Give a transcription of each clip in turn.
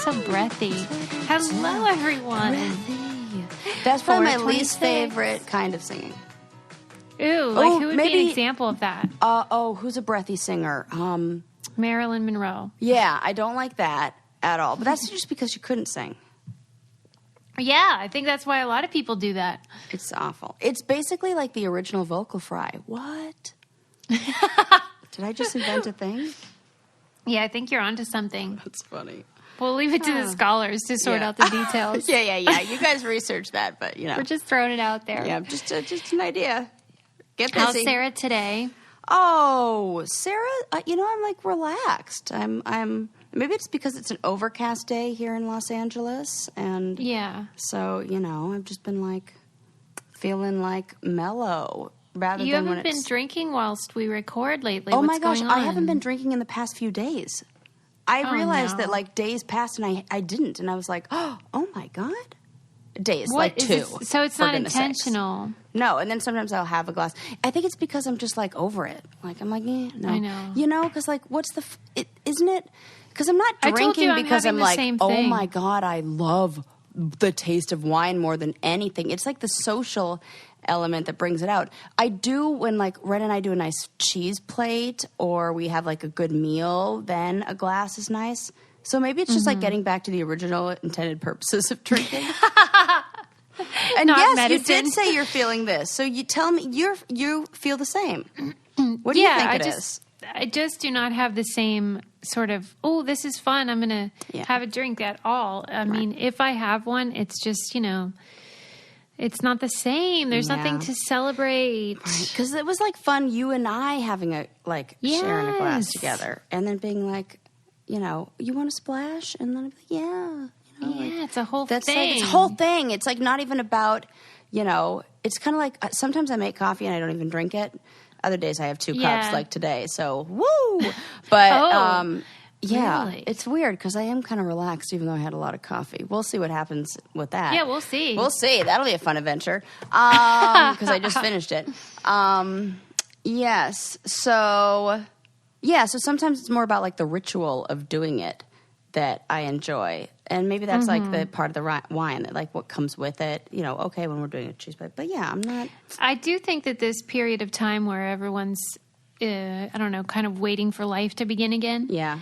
so breathy. Hello, everyone. Breathy. That's probably my 426. least favorite kind of singing. Ooh, like who would be an example of that? Who's a breathy singer? Marilyn Monroe. Yeah, I don't like that at all. But that's just because you couldn't sing. Yeah, I think that's why a lot of people do that. It's awful. It's basically like the original vocal fry. What? Did I just invent a thing? Yeah, I think you're onto something. That's funny. We'll leave it to the scholars to sort out the details. Yeah. You guys research that, but you know. We're just throwing it out there. Yeah, just an idea. Get busy. How's Sarah today? Oh, Sarah, I'm like relaxed. I'm maybe it's because it's an overcast day here in Los Angeles, and so I've just been like feeling like mellow rather you than haven't been drinking whilst we record lately. Oh What's my gosh, going on? I haven't been drinking in the past few days. I realized that like days passed and I didn't, and I was like, oh my god. Days, like 2. So it's not intentional. No, and then sometimes I'll have a glass. I think it's because I'm just like over it. Like I'm like, no. I know. Because like, what's the? Isn't it? Because I'm not I told drinking you because I'm like, same oh thing. my god, I love the taste of wine more than anything. It's like the social element that brings it out. I do when like Ren and I do a nice cheese plate or we have like a good meal, then a glass is nice. So maybe it's just like getting back to the original intended purposes of drinking. And Not yes, medicine. you did say you're feeling this. So you tell me you feel the same. What do you think it is? I just do not have the same sort of, this is fun, I'm going to have a drink at all. I mean, if I have one, it's just, it's not the same. There's nothing to celebrate. Because it was like fun, you and I having sharing a glass together. And then being like, you want to splash? And then I'd be like, it's a whole thing. Like, it's a whole thing. It's like not even about, it's kind of like sometimes I make coffee and I don't even drink it. Other days I have 2 cups like today. So, woo! But, really? It's weird because I am kind of relaxed even though I had a lot of coffee. We'll see what happens with that. Yeah, we'll see. We'll see. That'll be a fun adventure because I just finished it. Yes. So sometimes it's more about like the ritual of doing it that I enjoy. And maybe that's like the part of the wine, that like what comes with it. Okay, when we're doing a cheese plate. But yeah, I'm not. I do think that this period of time where everyone's, kind of waiting for life to begin again. Yeah.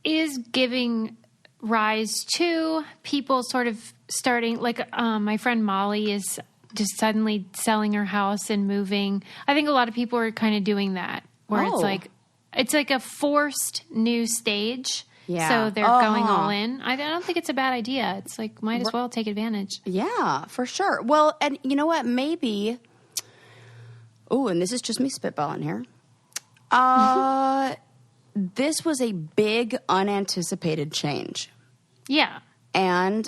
Is giving rise to people sort of starting, like my friend Molly is just suddenly selling her house and moving. I think a lot of people are kind of doing that, where it's like a forced new stage. Yeah. So they're going all in. I don't think it's a bad idea. It's like, might as well take advantage. Yeah, for sure. Well, and you know what? Maybe, and this is just me spitballing here. This was a big unanticipated change. Yeah. And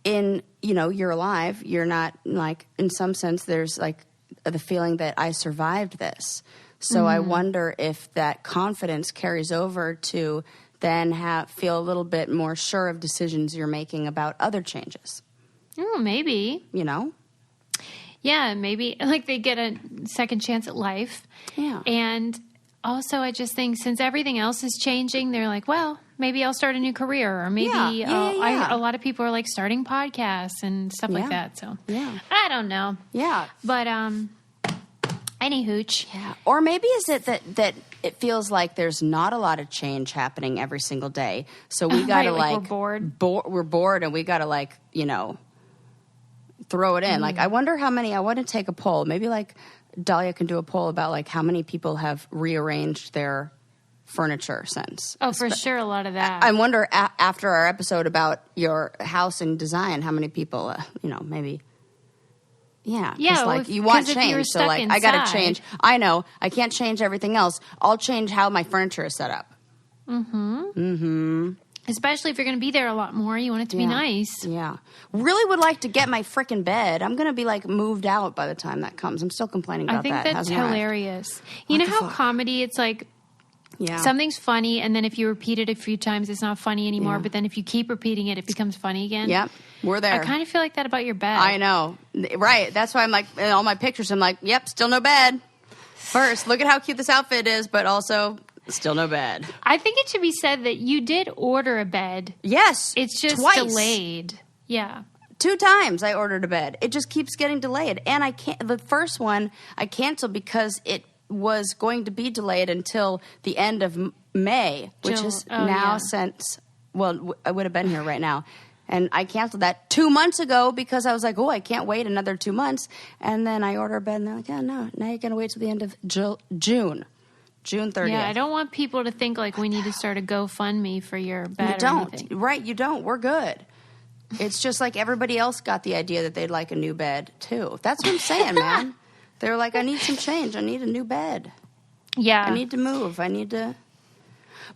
you're alive. You're not like, in some sense, there's like the feeling that I survived this. So I wonder if that confidence carries over to then feel a little bit more sure of decisions you're making about other changes. Oh, maybe. Yeah, maybe. Like they get a second chance at life. Yeah. And also I just think since everything else is changing, they're like, well, maybe I'll start a new career, or maybe a lot of people are like starting podcasts and stuff like that. So I don't know. Yeah. But any hooch. Yeah. Or maybe is it that it feels like there's not a lot of change happening every single day. So we got to we're bored. We're bored and we got to throw it in. Like I wonder how many, I want to take a poll. Maybe like Dahlia can do a poll about like how many people have rearranged their furniture since. Oh, for sure. A lot of that. I wonder after our episode about your house and design, how many people, maybe... Yeah, like you want change, so like I got to change. I know I can't change everything else. I'll change how my furniture is set up. Especially if you're going to be there a lot more, you want it to be nice. Yeah, really would like to get my frickin' bed. I'm going to be like moved out by the time that comes. I'm still complaining about that. I think that's hilarious. You know how comedy? It's like. Yeah. Something's funny, and then if you repeat it a few times, it's not funny anymore. Yeah. But then if you keep repeating it, it becomes funny again. Yep, we're there. I kind of feel like that about your bed. I know. Right. That's why I'm like, in all my pictures, I'm like, yep, still no bed. First, look at how cute this outfit is, but also Still no bed. I think it should be said that you did order a bed. Yes. It's just twice. delayed. Yeah. 2 times I ordered a bed. It just keeps getting delayed. And the first one I canceled because it was going to be delayed until the end of May, which is now since, well, I would have been here right now. And I canceled that 2 months ago because I was like, oh, I can't wait another 2 months. And then I order a bed and they're like, oh, no, now you're going to wait till the end of June 30th. Yeah, I don't want people to think like we need to start a GoFundMe for your bed. You don't. Right, you don't. We're good. It's just like everybody else got the idea that they'd like a new bed, too. That's what I'm saying, man. They're like, I need some change. I need a new bed. Yeah. I need to move. I need to...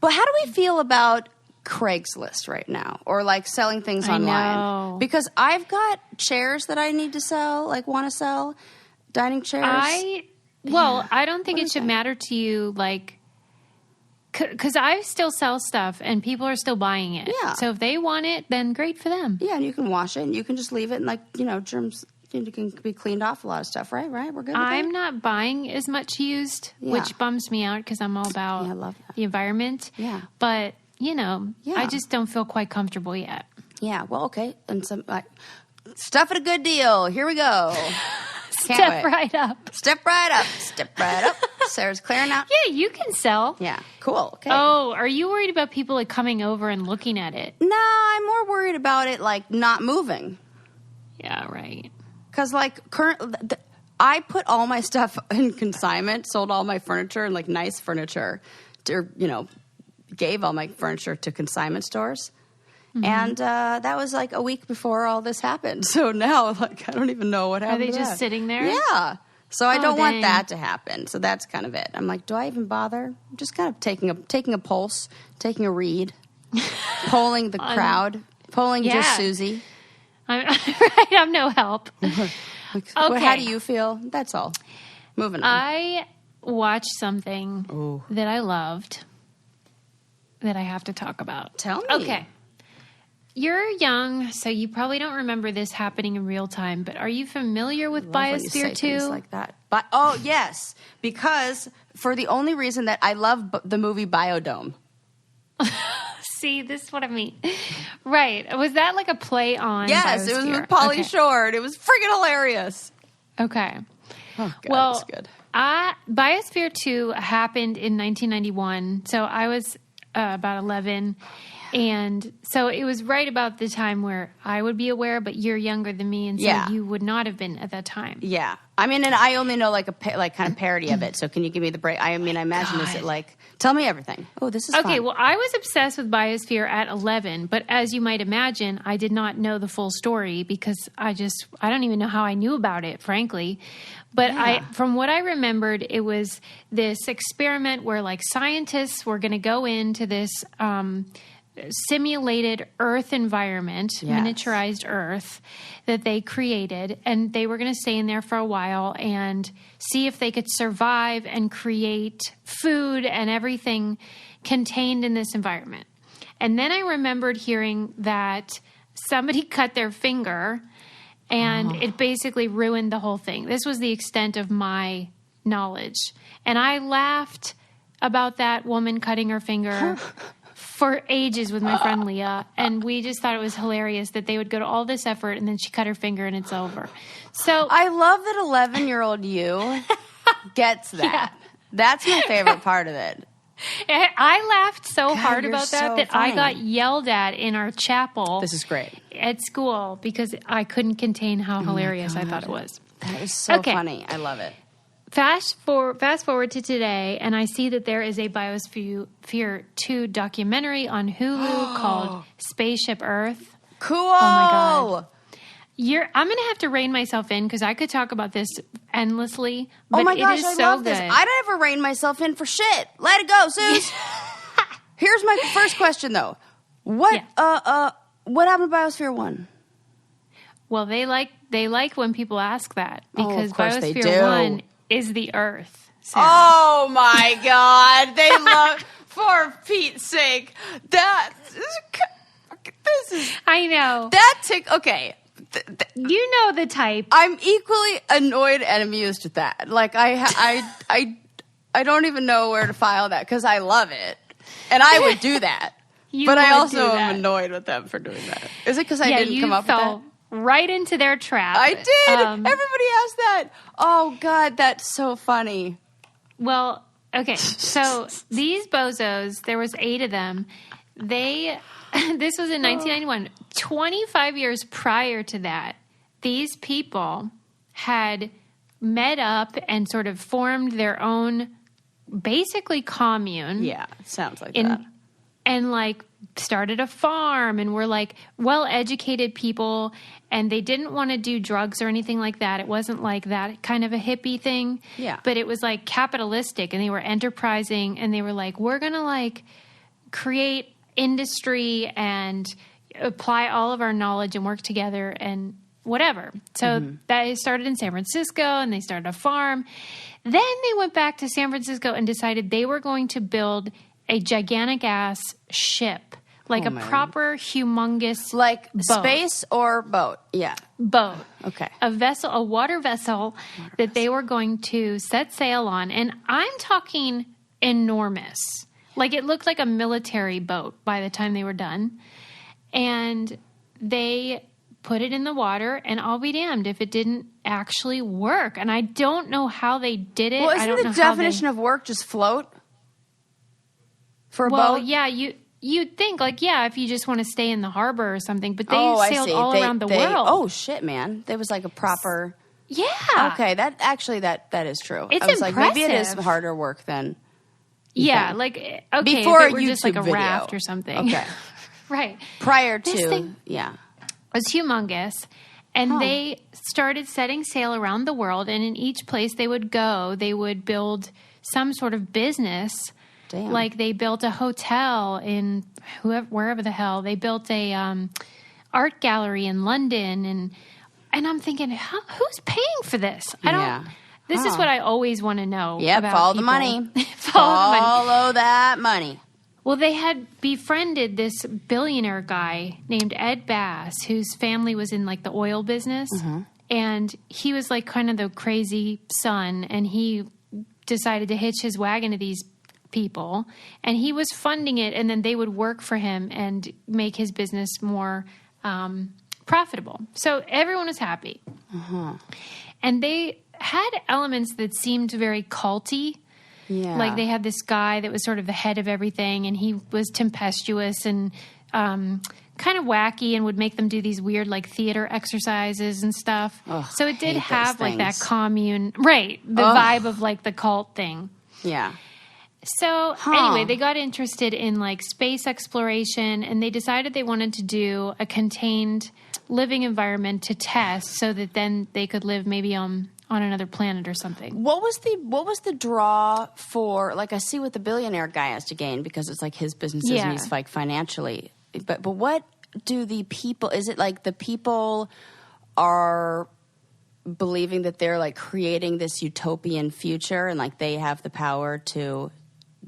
But how do we feel about Craigslist right now? Or, like, selling things online? Know. Because I've got chairs that I need to sell, like, want to sell. Dining chairs. I don't think it should matter to you, like... Because I still sell stuff, and people are still buying it. Yeah. So if they want it, then great for them. Yeah, and you can wash it, and you can just leave it, and, like, germs... You can be cleaned off a lot of stuff, right? We're good with I'm that? not buying as much used, which bums me out because I'm all about I love that. the environment. Yeah. But, I just don't feel quite comfortable yet. Yeah, well, okay. And some stuff at a good deal. Here we go. Step right up. Step right up. Step right up. Sarah's clearing out. Yeah, you can sell. Yeah, cool. Okay. Oh, are you worried about people like coming over and looking at it? No, I'm more worried about it like not moving. Yeah, right. Because like I put all my stuff in consignment, sold all my furniture and like nice furniture, gave all my furniture to consignment stores. Mm-hmm. And that was like a week before all this happened. So now, like, I don't even know what happened. Are they just sitting there? Yeah. So I don't want that to happen. So that's kind of it. I'm like, do I even bother? I'm just kind of taking a pulse, taking a read, polling the crowd, polling just Susie. I'm no help. Okay. How do you feel? That's all. Moving on. I watched something that I loved that I have to talk about. Tell me. Okay. You're young, so you probably don't remember this happening in real time, but are you familiar with Biosphere 2? Like that. Yes. Because for the only reason that I love the movie Biodome. See, this is what I mean. Right. Was that like a play on Yes, Biosphere? It was with Pauly Shore, and it was friggin' hilarious. Okay. Oh, God, that's good. Biosphere 2 happened in 1991, so I was about 11. And so it was right about the time where I would be aware, but you're younger than me, and so you would not have been at that time. Yeah. I mean, and I only know like kind of parody of it, so can you give me the break? I mean, I imagine is it like, tell me everything. Oh, this is okay, fun. Well, I was obsessed with Biosphere at 11, but as you might imagine, I did not know the full story because I don't even know how I knew about it, frankly. But from what I remembered, it was this experiment where like scientists were going to go into this simulated Earth environment, miniaturized Earth that they created, and they were going to stay in there for a while and see if they could survive and create food and everything contained in this environment. And then I remembered hearing that somebody cut their finger and it basically ruined the whole thing. This was the extent of my knowledge. And I laughed about that woman cutting her finger for ages with my friend Leah, and we just thought it was hilarious that they would go to all this effort and then she cut her finger and it's over. So I love that 11-year-old you gets that. Yeah. That's my favorite part of it. I laughed so hard about that funny. I got yelled at in our chapel. This is great. At school because I couldn't contain how hilarious I thought it was. That is so funny. I love it. Fast forward to today, and I see that there is a Biosphere 2 documentary on Hulu called Spaceship Earth. Cool. Oh, my God. I'm going to have to rein myself in because I could talk about this endlessly, but my gosh, it is I so love good. This. I never rein myself in for shit. Let it go, Suze. Here's my first question, though. What happened to Biosphere 1? Well, they like when people ask that because Biosphere 1 is the Earth. Sarah. Oh my God! They love, for Pete's sake, this is. I know that okay. You know the type. I'm equally annoyed and amused at that. Like I I don't even know where to file that because I love it. And I would do that. But I also am annoyed with them for doing that. Is it because I didn't come up with that? Right into their trap. I did. Everybody asked that. Oh, God, that's so funny. Well, okay. So these bozos, there was 8 of them. This was in 1991. 25 years prior to that, these people had met up and sort of formed their own, basically, commune. Yeah, it sounds like that. And like started a farm and were like well-educated people, and they didn't want to do drugs or anything like that. It wasn't like that kind of a hippie thing. Yeah. But it was like capitalistic, and they were enterprising, and they were like, we're going to like create industry and apply all of our knowledge and work together and whatever. So that started in San Francisco, and they started a farm. Then they went back to San Francisco and decided they were going to build a gigantic ass ship, like proper humongous like boat. Space or boat? Yeah. Boat. Okay. A water vessel that they were going to set sail on. And I'm talking enormous. Like it looked like a military boat by the time they were done. And they put it in the water, and I'll be damned if it didn't actually work. And I don't know how they did it. Well, isn't the definition of work just float? For a boat? Well, yeah, you'd think, like, yeah, if you just want to stay in the harbor or something, but they sailed all around the world. Oh, shit, man. There was like a proper... Yeah. Okay, that is true. It's I was impressive. like, maybe it is harder work than... Yeah, like, okay, before if it were just like a video. raft or something. Okay. Right. Prior to, It was humongous. And they started setting sail around the world, and in each place they would go, they would build some sort of business. Damn. Like they built a hotel in wherever the hell. They built a art gallery in London, and I'm thinking, who's paying for this? I don't. Yeah. This is what I always want to know. Yep, about follow people. the money. Follow that money. Well, they had befriended this billionaire guy named Ed Bass, whose family was in like the oil business, and he was like kind of the crazy son, and he decided to hitch his wagon to these people, and he was funding it, and then they would work for him and make his business more profitable. So everyone was happy. And they had elements that seemed very culty. Yeah. Like they had this guy that was sort of the head of everything, and he was tempestuous and kind of wacky and would make them do these weird like theater exercises and stuff. Ugh, so it did have like that things. commune, right, the vibe of like the cult thing. Yeah. So anyway, they got interested in like space exploration, and they decided they wanted to do a contained living environment to test so that then they could live maybe on another planet or something. What was the draw for, like, I see what the billionaire guy has to gain because it's like his businesses and he's like financially, but what do the people, is it like the people are believing that they're like creating this utopian future and like they have the power to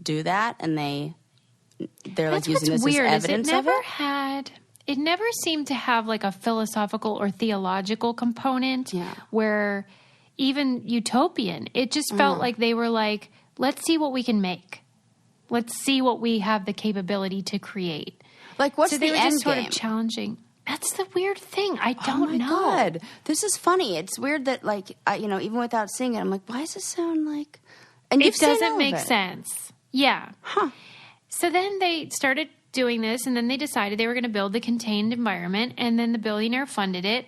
do that, and they're like using this weird, as evidence of it? It never seemed to have like a philosophical or theological component where even utopian. It just felt like they were like, let's see what we can make. Let's see what we have the capability to create. Like, what's so they the were end just sort game? of challenging. That's the weird thing. I don't know. Oh my God. This is funny. It's weird that like, even without seeing it, I'm like, why does it sound like... And it doesn't make sense. Yeah. So then they started doing this, and then they decided they were going to build the contained environment, and then the billionaire funded it,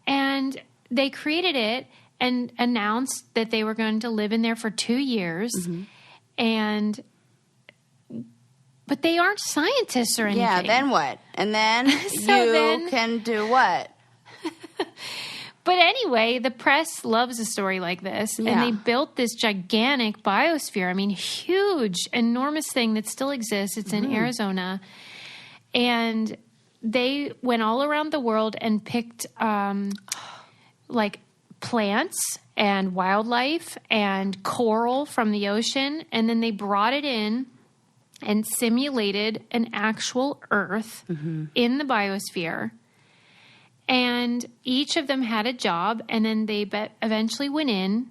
and they created it and announced that they were going to live in there for 2 years, but they aren't scientists or anything. Yeah, then what? And then can do what? But anyway, the press loves a story like this, and they built this gigantic biosphere. I mean, huge, enormous thing that still exists. It's in Arizona. And they went all around the world and picked, like, plants and wildlife and coral from the ocean, and then they brought it in and simulated an actual Earth in the biosphere. And each of them had a job, and then they eventually went in,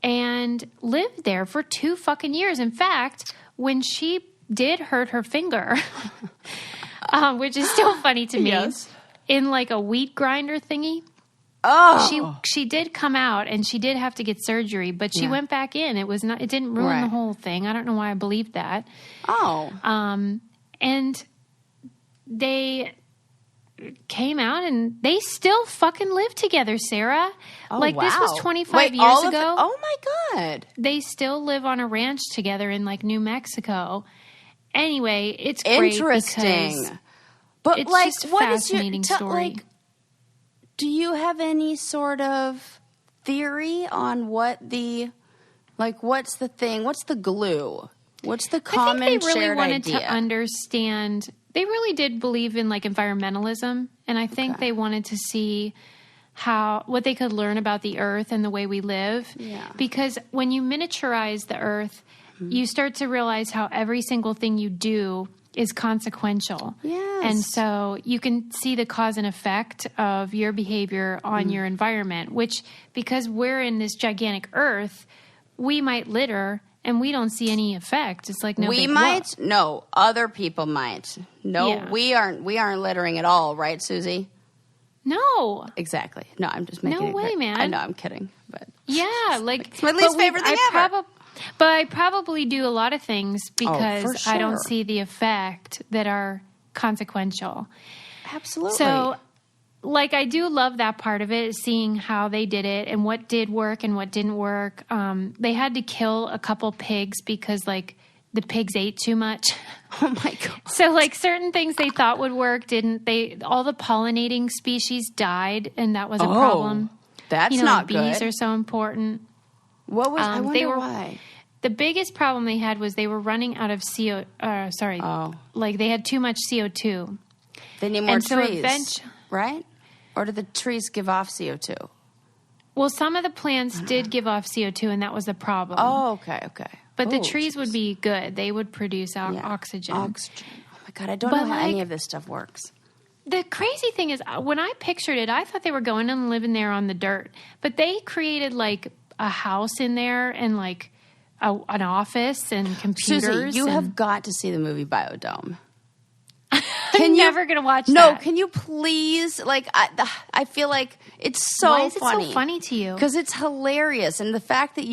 and lived there for 2 fucking years. In fact, when she did hurt her finger, which is still funny to me, in like a wheat grinder thingy. Oh, she did come out and she did have to get surgery, but she went back in. It didn't ruin the whole thing. I don't know why I believed that. Oh, and they came out and they still fucking live together, Sarah. Oh, like wow. This was 25 years ago. Oh my God. They still live on a ranch together in like New Mexico. Anyway, it's great. Interesting. But it's like, just a what fascinating is your story. like? Do you have any sort of theory on what the what's the thing? What's the glue? What's the common I think they really shared wanted idea? to understand. They really did believe in like environmentalism, and I think they wanted to see what they could learn about the earth and the way we live. Yeah. Because when you miniaturize the earth, you start to realize how every single thing you do is consequential. Yes. And so you can see the cause and effect of your behavior on your environment, which, because we're in this gigantic earth, we might litter and we don't see any effect. It's like no we big might. whoop. No, other people might. No, we aren't. We aren't littering at all, right, Susie? No. Exactly. No, I'm just making. No way, man. I know, I'm kidding, but yeah, like it's my least favorite thing ever. But I probably do a lot of things because for sure. I don't see the effect that are consequential. Absolutely. So, like, I do love that part of it, seeing how they did it and what did work and what didn't work. They had to kill a couple pigs because, like, the pigs ate too much. Oh, my God. So, like, certain things they thought would work didn't. All the pollinating species died, and that was a problem. That's not bees good. Bees are so important. What was? I wonder why. The biggest problem they had was they were running out of like they had too much CO2. They need more trees, so right? Or do the trees give off CO2? Well, some of the plants did give off CO2, and that was the problem. Oh, okay. But the trees would be good. They would produce oxygen. Oxygen. Oh, my God. I don't know how any of this stuff works. The crazy thing is, when I pictured it, I thought they were going and living there on the dirt. But they created, like, a house in there and, like, an office and computers. Susie, you have got to see the movie Biodome. I'm never going to watch that. No, can you please? Like, I feel like it's so funny. Why is it so funny to you? Because it's hilarious. And the fact that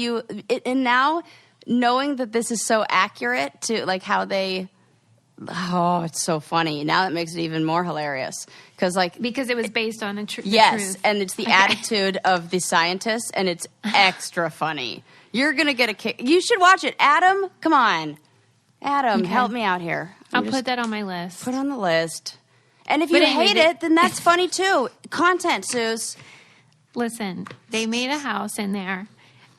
and now knowing that this is so accurate to, like, how they... Oh, it's so funny. Now that makes it even more hilarious. Because it was based on the truth. Yes, and it's the attitude of the scientists, and it's extra funny. You're going to get a kick. You should watch it. Adam, come on. Adam, help me out here. I'll put that on my list. Put it on the list. And if you hate it, then that's funny too. Content, Suze. Listen, they made a house in there.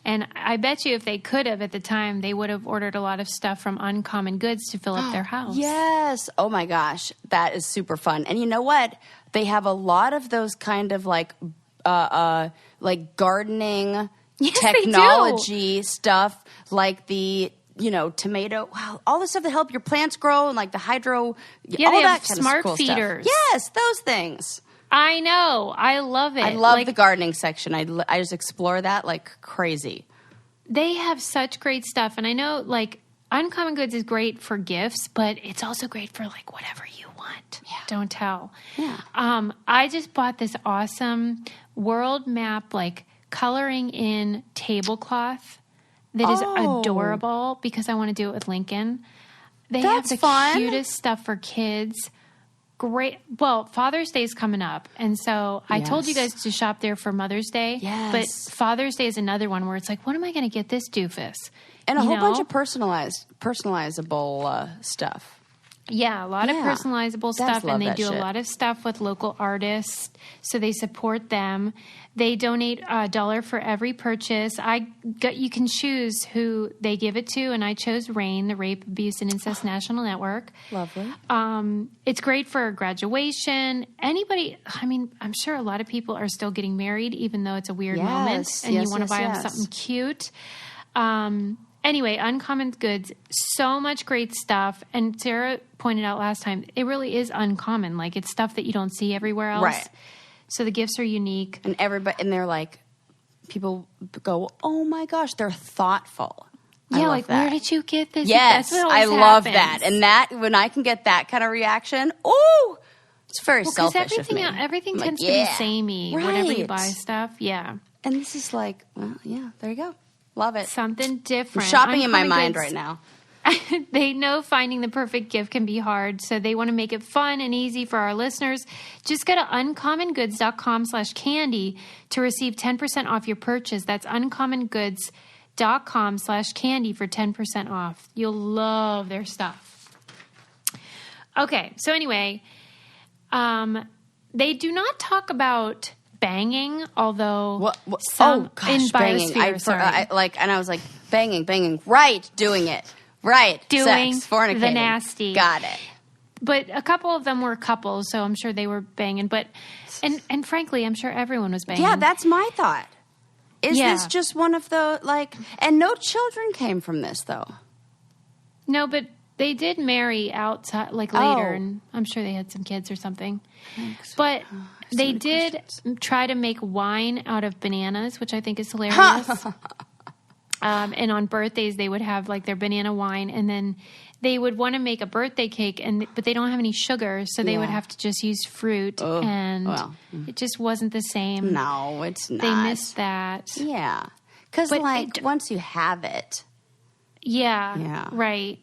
And I bet you if they could have at the time, they would have ordered a lot of stuff from Uncommon Goods to fill up their house. Yes. Oh my gosh. That is super fun. And you know what? They have a lot of those kind of like gardening technology stuff, like the, tomato, all the stuff that help your plants grow and like the hydro, they all have that kind smart of cool feeders. Stuff. Yes, those things. I know. I love it. I love the gardening section. I just explore that like crazy. They have such great stuff. And I know, like, Uncommon Goods is great for gifts, but it's also great for, like, whatever you want. Yeah. Don't tell. Yeah. I just bought this awesome world map, like, coloring in tablecloth that is adorable because I want to do it with Lincoln. They have the cutest stuff for kids. Great. Well, Father's Day is coming up. And so I told you guys to shop there for Mother's Day. Yes. But Father's Day is another one where it's like, what am I going to get this doofus? And a whole bunch of personalizable stuff. Yeah, a lot of personalizable stuff. And they do a lot of stuff with local artists. So they support them. They donate $1 for every purchase. You can choose who they give it to. And I chose RAINN, the Rape, Abuse, and Incest National Network. Lovely. It's great for graduation. Anybody, I mean, I'm sure a lot of people are still getting married, even though it's a weird moment. And you want to buy them something cute. Anyway, Uncommon Goods, so much great stuff. And Sarah pointed out last time, it really is uncommon. Like, it's stuff that you don't see everywhere else. Right. So the gifts are unique. And they're like people go, oh my gosh, they're thoughtful. Yeah, like, where did you get this? Yes, I love that. And that, when I can get that kind of reaction, oh, it's very selfish of me. Everything tends to be samey whenever you buy stuff. Yeah. And this is like, well, yeah, there you go. Love it. Something different. I'm shopping in my mind right now. They know finding the perfect gift can be hard, so they want to make it fun and easy for our listeners. Just go to uncommongoods.com/candy to receive 10% off your purchase. That's uncommongoods.com/candy for 10% off. You'll love their stuff. Okay, so anyway, they do not talk about banging, although some in Biosphere. And I was like, banging, right, doing it. Right. Doing sex, fornicating. The nasty. Got it. But a couple of them were couples, so I'm sure they were banging. But and frankly, I'm sure everyone was banging. Yeah, that's my thought. Is this just one of the, like... And no children came from this, though. No, but they did marry outside, like, later, and I'm sure they had some kids or something. Thanks. But they did try to make wine out of bananas, which I think is hilarious. And on birthdays, they would have, like, their banana wine, and then they would want to make a birthday cake, but they don't have any sugar, so they would have to just use fruit, and it just wasn't the same. No, it's not. They missed that. Yeah. Because, once you have it. Yeah. Right.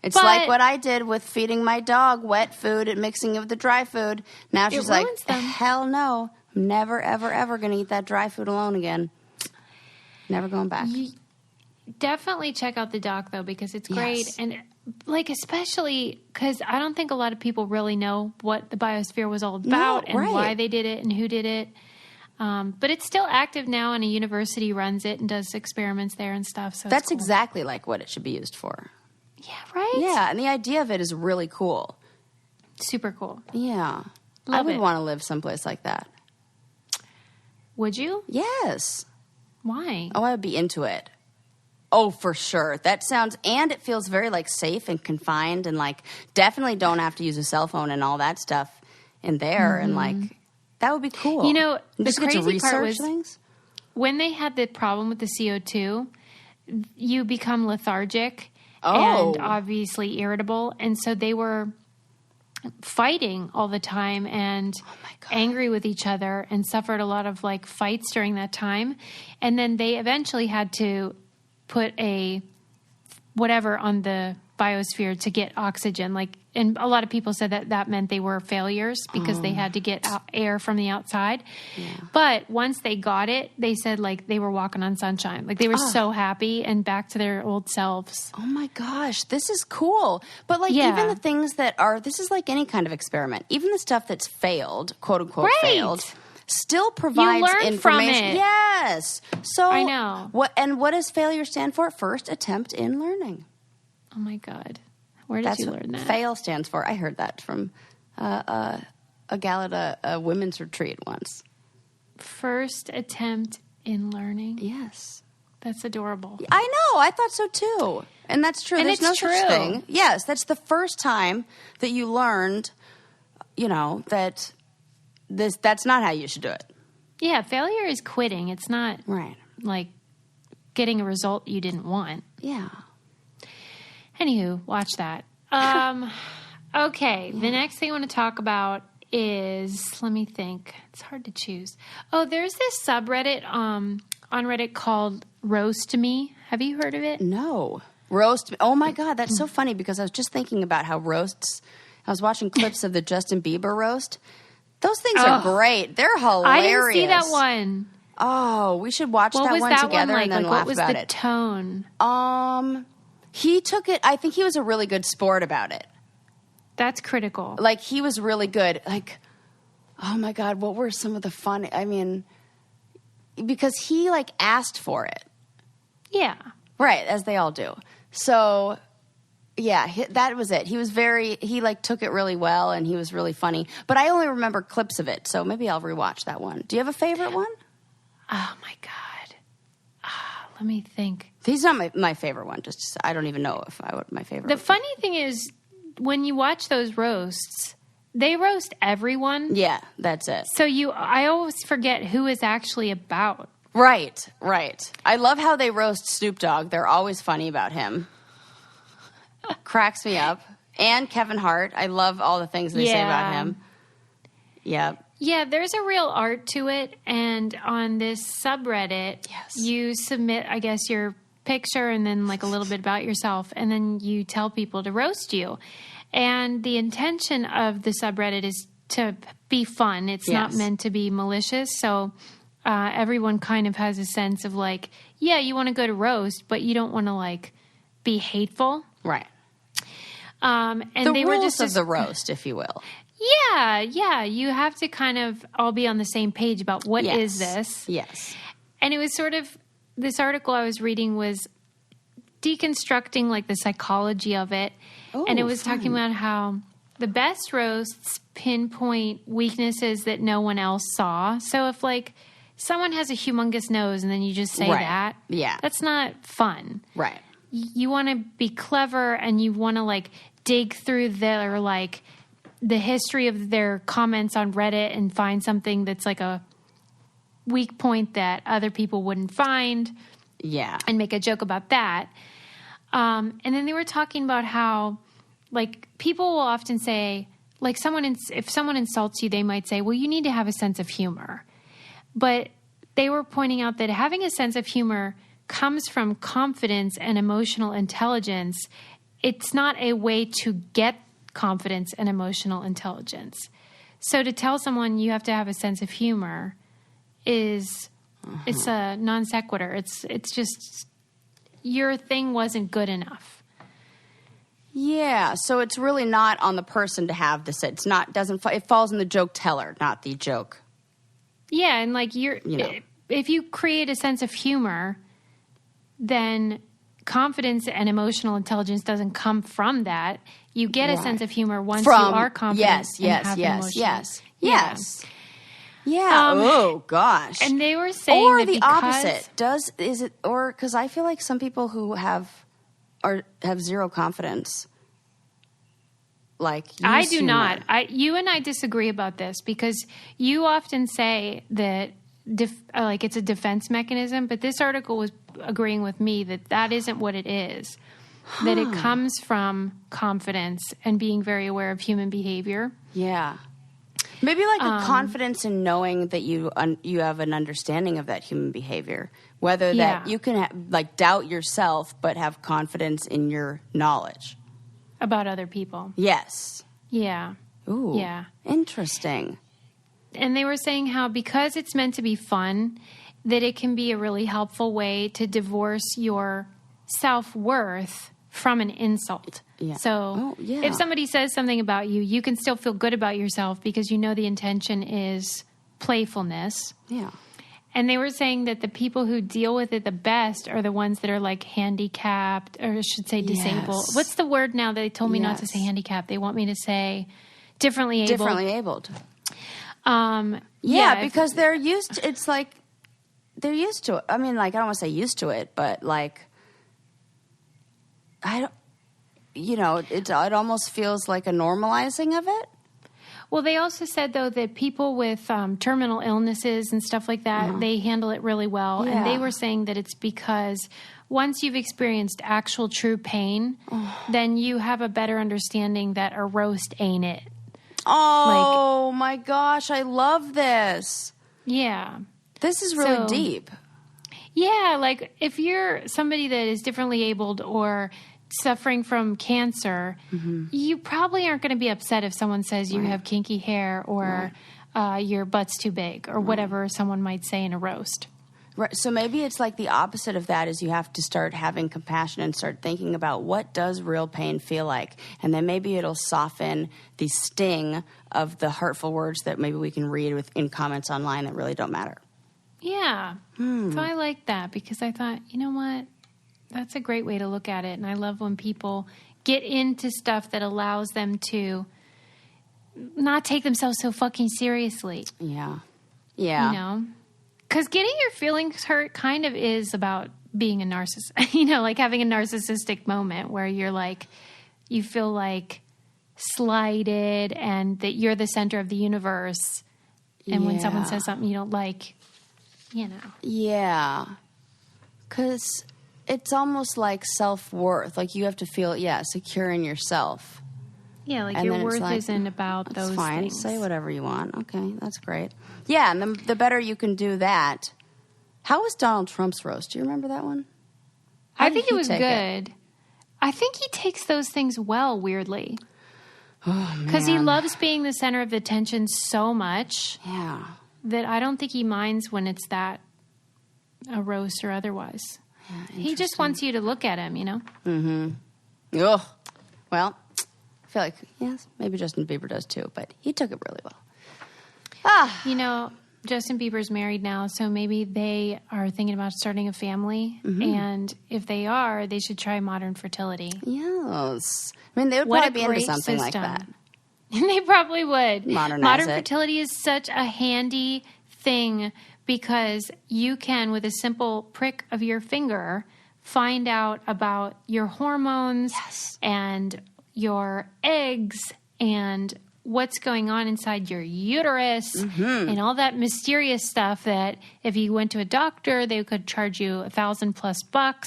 It's like what I did with feeding my dog wet food and mixing of the dry food. Now she's like, hell no. I'm never, ever, ever going to eat that dry food alone again. Never going back. Definitely check out the doc, though, because it's great. Yes. And, like, especially because I don't think a lot of people really know what the Biosphere was all about and why they did it and who did it. But it's still active now, and a university runs it and does experiments there and stuff. So that's exactly like what it should be used for. Yeah, right? Yeah, and the idea of it is really cool. Super cool. Yeah. I would want to live someplace like that. Would you? Yes. Why? Oh, I would be into it. Oh, for sure. That sounds, and it feels very, like, safe and confined, and, like, definitely don't have to use a cell phone and all that stuff in there, and, like, that would be cool. You know, the crazy part was things. When they had the problem with the CO2, you become lethargic and obviously irritable, and so they were fighting all the time and angry with each other and suffered a lot of, like, fights during that time. And then they eventually had to put a whatever on the Biosphere to get oxygen. Like, and a lot of people said that meant they were failures because they had to get air from the outside. Yeah. But once they got it, they said, like, they were walking on sunshine. Like, they were so happy and back to their old selves. Oh my gosh, this is cool. But, like, even the things that are, this is like any kind of experiment. Even the stuff that's failed, quote unquote failed, still provides information. From it. Yes. So I know. What does failure stand for? First attempt in learning. Oh my God. Where did you learn that? FAIL stands for. I heard that from a gal at a women's retreat once. First attempt in learning? Yes. That's adorable. I know. I thought so too. And that's true. And There's no such thing. Yes. That's the first time that you learned, that that's not how you should do it. Yeah. Failure is quitting. It's not like getting a result you didn't want. Yeah. Anywho, watch that. Okay, the next thing I want to talk about is, let me think. It's hard to choose. Oh, there's this subreddit on Reddit called Roast Me. Have you heard of it? No. Roast Me. Oh, my God. That's so funny because I was just thinking about how roasts, I was watching clips of the Justin Bieber roast. Those things are great. They're hilarious. I didn't see that one. Oh, we should watch that one together and then laugh about it. What was the tone? He took it, I think he was a really good sport about it. That's critical. Like, he was really good. Like, oh my God, what were some of the fun, because he, like, asked for it. Yeah. Right, as they all do. So, yeah, that was it. He, like, took it really well, and he was really funny. But I only remember clips of it, so maybe I'll rewatch that one. Do you have a favorite one? Oh, my God. Let me think. He's not my favorite one. I don't even know if my favorite. The funny thing is, when you watch those roasts, they roast everyone. Yeah, that's it. So I always forget who is actually about. Right. I love how they roast Snoop Dogg. They're always funny about him. Cracks me up. And Kevin Hart. I love all the things they say about him. Yep. Yeah, there's a real art to it. And on this subreddit, you submit, I guess, your picture and then like a little bit about yourself. And then you tell people to roast you. And the intention of the subreddit is to be fun. It's not meant to be malicious. So everyone kind of has a sense of like, yeah, you want to go to roast, but you don't want to like be hateful. Right. And the they rules were just of the roast, if you will. Yeah. You have to kind of all be on the same page about what is this. Yes. And it was sort of, this article I was reading was deconstructing like the psychology of it. Oh, and it was talking about how the best roasts pinpoint weaknesses that no one else saw. So if like someone has a humongous nose and then you just say that, that's not fun. Right. You want to be clever and you want to like dig through their like the history of their comments on Reddit and find something that's like a weak point that other people wouldn't find. Yeah. And make a joke about that. And then they were talking about how like people will often say like if someone insults you, they might say, well, you need to have a sense of humor. But they were pointing out that having a sense of humor comes from confidence and emotional intelligence. It's not a way to get confidence and emotional intelligence. So to tell someone you have to have a sense of humor is it's a non sequitur. It's just your thing wasn't good enough. Yeah, so it's really not on the person to have this. It falls in the joke teller, not the joke. Yeah, and like if you create a sense of humor, then confidence and emotional intelligence doesn't come from that. You get a sense of humor once you are confident. Yes. Yeah. Oh gosh. And they were saying that the opposite. Because I feel like some people who have zero confidence. Like I do not. You and I disagree about this because you often say that like it's a defense mechanism, but this article was agreeing with me that isn't what it is. That it comes from confidence and being very aware of human behavior. Yeah. Maybe like a confidence in knowing that you have an understanding of that human behavior. Whether that you can doubt yourself but have confidence in your knowledge. About other people. Yes. Yeah. Ooh. Yeah. Interesting. And they were saying how because it's meant to be fun, that it can be a really helpful way to divorce your self-worth from an insult. Yeah. So if somebody says something about you, you can still feel good about yourself because you know the intention is playfulness. Yeah. And they were saying that the people who deal with it the best are the ones that are like handicapped, or I should say disabled. Yes. What's the word now that they told me not to say handicapped? They want me to say differently abled. Differently abled. Because they're used to, it's like they're used to it. I mean, like I don't want to say used to it, but like it almost feels like a normalizing of it. Well, they also said, though, that people with terminal illnesses and stuff like that, they handle it really well. Yeah. And they were saying that it's because once you've experienced actual true pain, then you have a better understanding that a roast ain't it. Oh, my gosh. I love this. Yeah. This is really deep. Yeah. Like if you're somebody that is differently abled or suffering from cancer, you probably aren't going to be upset if someone says you have kinky hair or your butt's too big or whatever someone might say in a roast. Right. So maybe it's like the opposite of that is you have to start having compassion and start thinking about what does real pain feel like. And then maybe it'll soften the sting of the hurtful words that maybe we can read in comments online that really don't matter. Yeah. So I like that because I thought, you know what? That's a great way to look at it. And I love when people get into stuff that allows them to not take themselves so fucking seriously. Yeah. Yeah. You know? Because getting your feelings hurt kind of is about being a narcissist. Like having a narcissistic moment where you're like, you feel like slighted and that you're the center of the universe. And when someone says something you don't like, Yeah. Because it's almost like self-worth. Like you have to feel, secure in yourself. Yeah, like your worth isn't about those fine. things. Say whatever you want. Okay, that's great. Yeah, and the better you can do that. How was Donald Trump's roast? Do you remember that one? I think it was good. I think he takes those things well, weirdly. Oh, man. Because he loves being the center of attention so much. Yeah. That I don't think he minds when it's that a roast or otherwise. Yeah, he just wants you to look at him, Mm-hmm. Ugh. Well, I feel like, yes, maybe Justin Bieber does too, but he took it really well. Justin Bieber's married now, so maybe they are thinking about starting a family. Mm-hmm. And if they are, they should try modern fertility. Yes. I mean, they would probably be into something like that. They probably would. Modern fertility is such a handy thing because you can, with a simple prick of your finger, find out about your hormones and your eggs and what's going on inside your uterus and all that mysterious stuff that if you went to a doctor, they could charge you $1,000+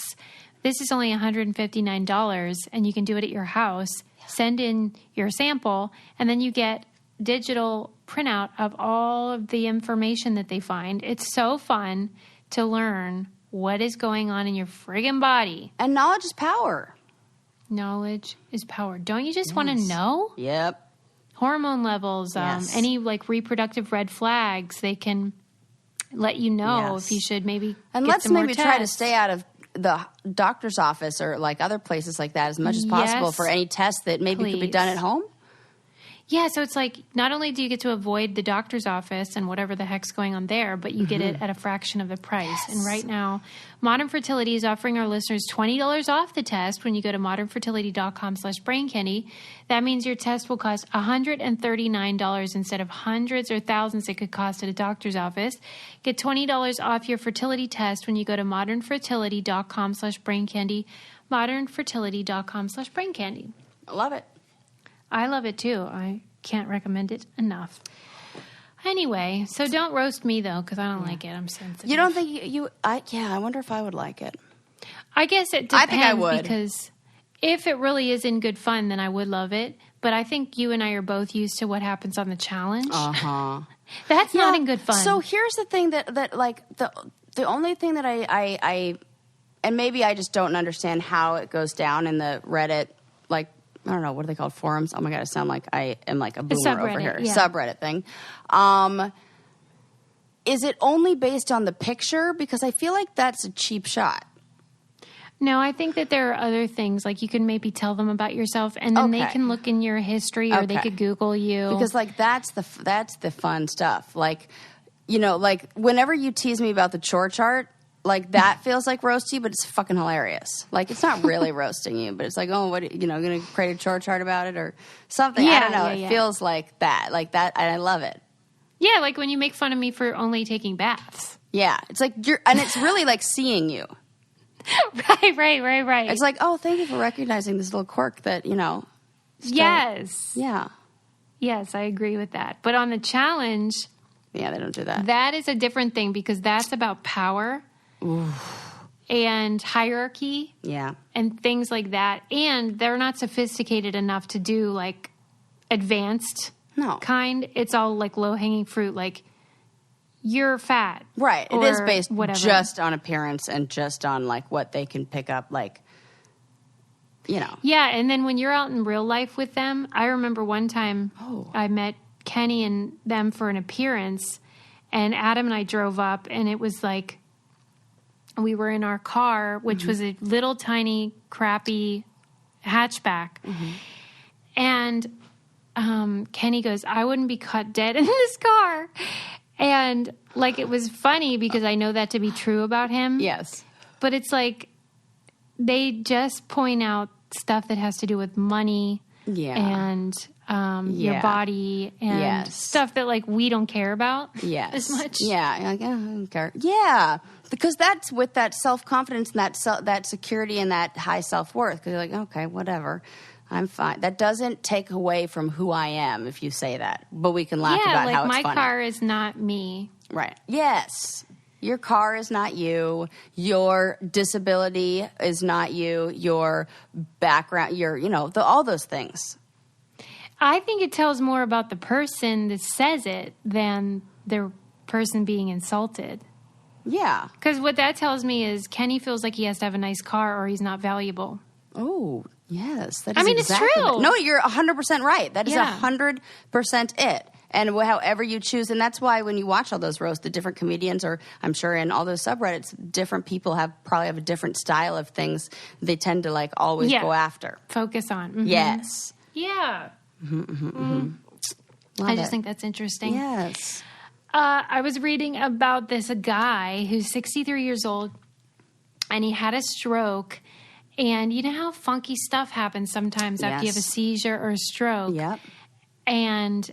This is only $159 and you can do it at your house. Send in your sample and then you get digital printout of all of the information that they find. It's so fun to learn what is going on in your friggin' body. And knowledge is power. Knowledge is power. Don't you just want to know? Yep. Hormone levels, any like reproductive red flags, they can let you know if you should maybe and get let's some maybe more try to tests. stay out of the doctor's office or like other places like that as much as possible for any tests that maybe could be done at home. Yeah, so it's like not only do you get to avoid the doctor's office and whatever the heck's going on there, but you get it at a fraction of the price. Yes. And right now, Modern Fertility is offering our listeners $20 off the test when you go to modernfertility.com/braincandy. That means your test will cost $139 instead of hundreds or thousands it could cost at a doctor's office. Get $20 off your fertility test when you go to modernfertility.com/braincandy. modernfertility.com/braincandy. I love it. I love it too. I can't recommend it enough. Anyway, so don't roast me though, because I don't like it. I'm sensitive. You don't think I wonder if I would like it. I guess it depends. I think I would. Because if it really is in good fun, then I would love it. But I think you and I are both used to what happens on the challenge. That's not in good fun. So here's the thing that like the only thing that I and maybe I just don't understand how it goes down in the Reddit, like, I don't know, what are they called? Forums? Oh my God, I sound like I am like a boomer over here. Yeah. Subreddit thing. Is it only based on the picture? Because I feel like that's a cheap shot. No, I think that there are other things. Like you can maybe tell them about yourself and then they can look in your history or they could Google you. Because like that's the fun stuff. Like, you know, like whenever you tease me about the chore chart, like that feels like roasty, but it's fucking hilarious. Like it's not really roasting you, but it's like, oh, what, you know, going to create a chore chart about it or something. Yeah, I don't know. It feels like that, and I love it. Yeah, like when you make fun of me for only taking baths. Yeah, it's like and it's really like seeing you. Right. It's like, oh, thank you for recognizing this little quirk that, you know. Yes. Yeah. Yes, I agree with that. But on the challenge. Yeah, they don't do that. That is a different thing because that's about power. And hierarchy, and things like that, and they're not sophisticated enough to do like advanced kind. It's all like low hanging fruit, like you're fat, right? It is based just on appearance and just on like what they can pick up, like, you know. Yeah, and then when you're out in real life with them, I remember one time I met Kenny and them for an appearance, and Adam and I drove up, and it was like. We were in our car, which was a little tiny, crappy hatchback. And Kenny goes, I wouldn't be caught dead in this car. And, like, it was funny because I know that to be true about him. Yes. But it's like they just point out stuff that has to do with money and your body and stuff that, like, we don't care about as much. Yeah. Like, I don't care. Yeah. Because that's with that self-confidence and that security and that high self-worth. Because you're like, okay, whatever. I'm fine. That doesn't take away from who I am if you say that. But we can laugh about how it's funny. Yeah, like my car is not me. Right. Yes. Your car is not you. Your disability is not you. Your background, all those things. I think it tells more about the person that says it than the person being insulted. Yeah. Because what that tells me is Kenny feels like he has to have a nice car or he's not valuable. Oh, yes. That is it's true. No, you're 100% right. That is 100% it. And however you choose, and that's why when you watch all those roasts, the different comedians, or I'm sure in all those subreddits, different people probably have a different style of things they tend to like always go after. Focus on. Mm-hmm. Yes. Yeah. I just think that's interesting. Yes. I was reading about this guy who's 63 years old, and he had a stroke. And you know how funky stuff happens sometimes after you have a seizure or a stroke? Yep. And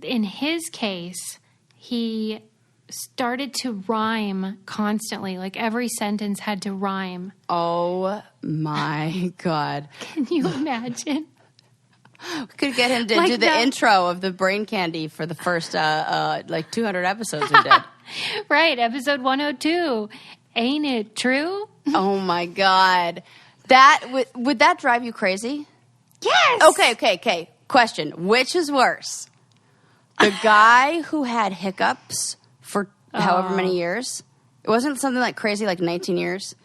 in his case, he started to rhyme constantly. Like every sentence had to rhyme. Oh, my God. Can you imagine? We could get him to do the intro of the brain candy for the first 200 episodes we did. Right, episode 102. Ain't it true? Oh my God. That would that drive you crazy? Yes. Okay. Question. Which is worse? The guy who had hiccups for however many years? It wasn't something like crazy like 19 years?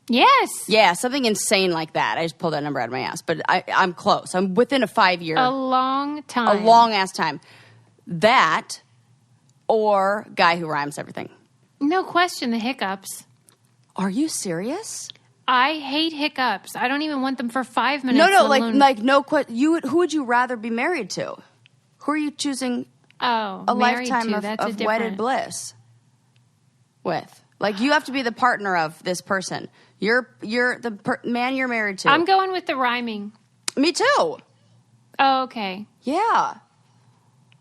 Yes. Yeah, something insane like that. I just pulled that number out of my ass. But I'm close. I'm within a 5-year. A long time. A long-ass time. That or guy who rhymes everything. No question, the hiccups. Are you serious? I hate hiccups. I don't even want them for 5 minutes. Who would you rather be married to? Who are you choosing a lifetime of wedded bliss with? Like, you have to be the partner of this person. You're the man you're married to. I'm going with the rhyming. Me too. Oh, okay. Yeah.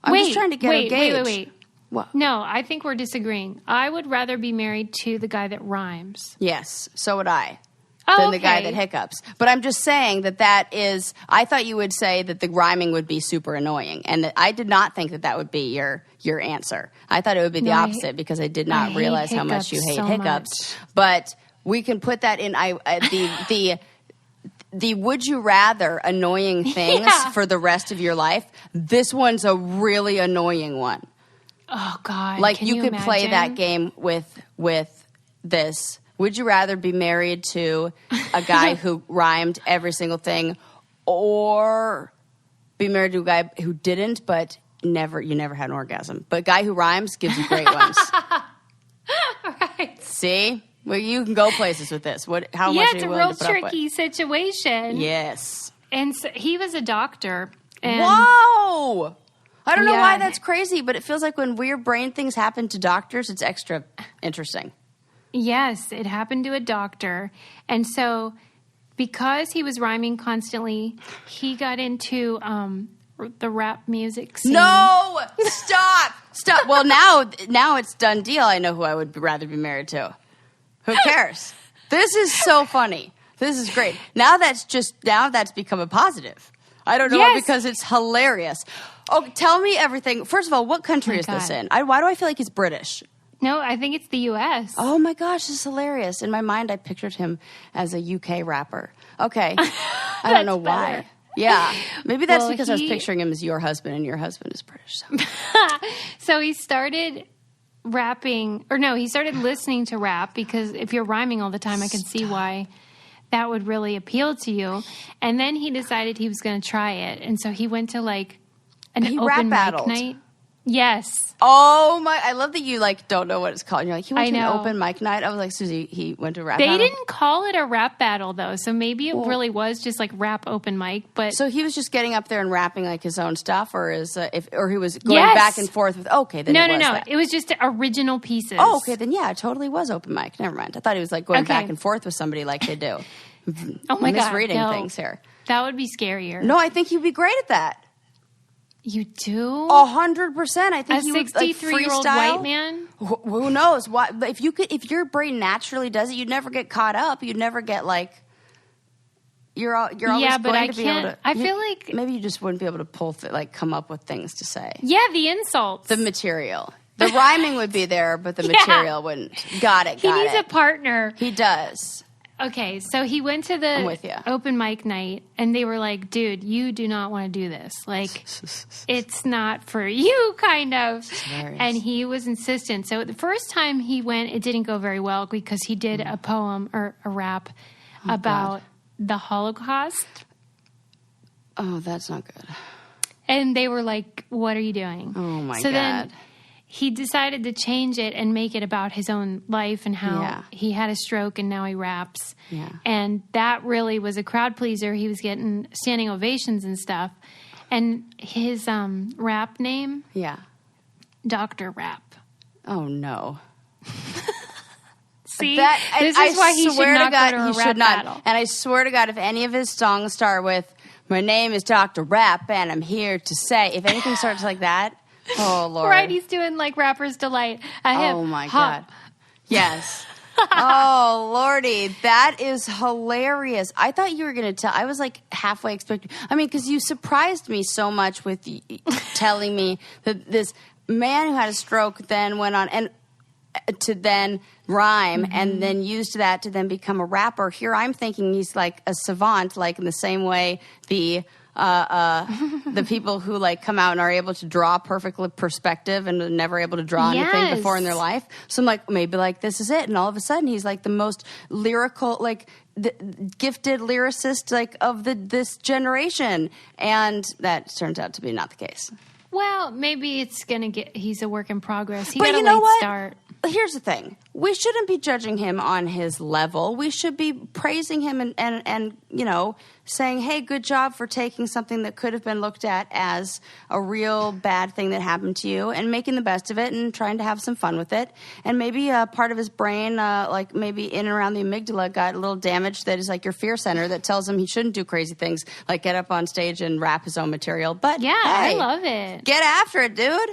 I'm just trying to get a gauge. Wait. What? No, I think we're disagreeing. I would rather be married to the guy that rhymes. Yes, so would I. Than the guy that hiccups. But I'm just saying that is, I thought you would say that the rhyming would be super annoying. And that I did not think that would be your answer. I thought it would be the opposite because I did not realize how much you hate hiccups. But we can put that in the would you rather annoying things for the rest of your life. This one's a really annoying one. Oh, God. Like, you could play that game with this. Would you rather be married to a guy who rhymed every single thing, or be married to a guy who didn't, but you never had an orgasm? But a guy who rhymes gives you great ones. Right. See? Well, you can go places with this. How much are you willing to put up with? Yeah, it's a real tricky situation. Yes. And so he was a doctor. And whoa! I don't know why that's crazy, but it feels like when weird brain things happen to doctors, it's extra interesting. Yes, it happened to a doctor. And so because he was rhyming constantly, he got into the rap music scene. No! Stop! Well, now it's done deal. I know who I would rather be married to. Who cares? This is so funny. This is great. Now that's become a positive. I don't know because it's hilarious. Oh, tell me everything. First of all, what country is this in? Why do I feel like he's British? No, I think it's the U.S. Oh, my gosh, this is hilarious. In my mind, I pictured him as a UK rapper. Okay. I don't know why. Yeah. Maybe that's because I was picturing him as your husband, and your husband is British. So, so he started rapping, he started listening to rap, because if you're rhyming all the time, I can see why that would really appeal to you. And then he decided he was going to try it. And so he went to an open mic night. Yes. Oh my! I love that you don't know what it's called. And you're like, he went to an open mic night. I was like, Susie, he went to a rap battle. They didn't call it a rap battle though, so maybe it really was just rap open mic. But so he was just getting up there and rapping his own stuff, or he was going back and forth with. Okay, then no. It was just original pieces. Oh, okay, then yeah, it totally was open mic. Never mind. I thought he was going back and forth with somebody like they do. Oh my God, misreading things here. That would be scarier. No, I think he'd be great at that. You do? 100%. I think he would 63-year-old white man. Who knows? Why? But if your brain naturally does it, you'd never get caught up. You'd never get you're always going to be able to. I feel like maybe you just wouldn't be able to come up with things to say. Yeah, the insults, the material. The rhyming would be there, but the material wouldn't. Got it. He needs a partner. He does. Okay, so he went to the open mic night, and they were like, dude, you do not want to do this. Like, it's not for you, kind of. And he was insistent. So the first time he went, it didn't go very well because he did a poem or a rap about the Holocaust. Oh, that's not good. And they were like, what are you doing? Oh, my God. So then he decided to change it and make it about his own life and how he had a stroke and now he raps. Yeah. And that really was a crowd pleaser. He was getting standing ovations and stuff. And his rap name? Yeah. Dr. Rap. Oh, no. See? This is why he should not go to a rap battle. And I swear to God, if any of his songs start with, my name is Dr. Rap and I'm here to say, if anything starts like that, oh, Lord. Right, he's doing like Rapper's Delight. Oh, my God. Yes. Oh, Lordy. That is hilarious. I thought you were going to tell. I was like halfway expecting. I mean, because you surprised me so much with telling me that this man who had a stroke then went on and to then rhyme and then used that to then become a rapper. Here I'm thinking he's like a savant, like in the same way the people who like come out and are able to draw perfect perspective and are never able to draw anything before in their life. So I'm like, maybe like this is it. And all of a sudden he's like the most lyrical, like the gifted lyricist like of this generation. And that turns out to be not the case. Well, maybe it's going to he's a work in progress. He got a late start. Here's the thing. We shouldn't be judging him on his level. We should be praising him and you know, saying, hey, good job for taking something that could have been looked at as a real bad thing that happened to you and making the best of it and trying to have some fun with it. And maybe a part of his brain, like maybe in and around the amygdala, got a little damaged that is like your fear center that tells him he shouldn't do crazy things like get up on stage and rap his own material. But yeah, hey, I love it. Get after it, dude.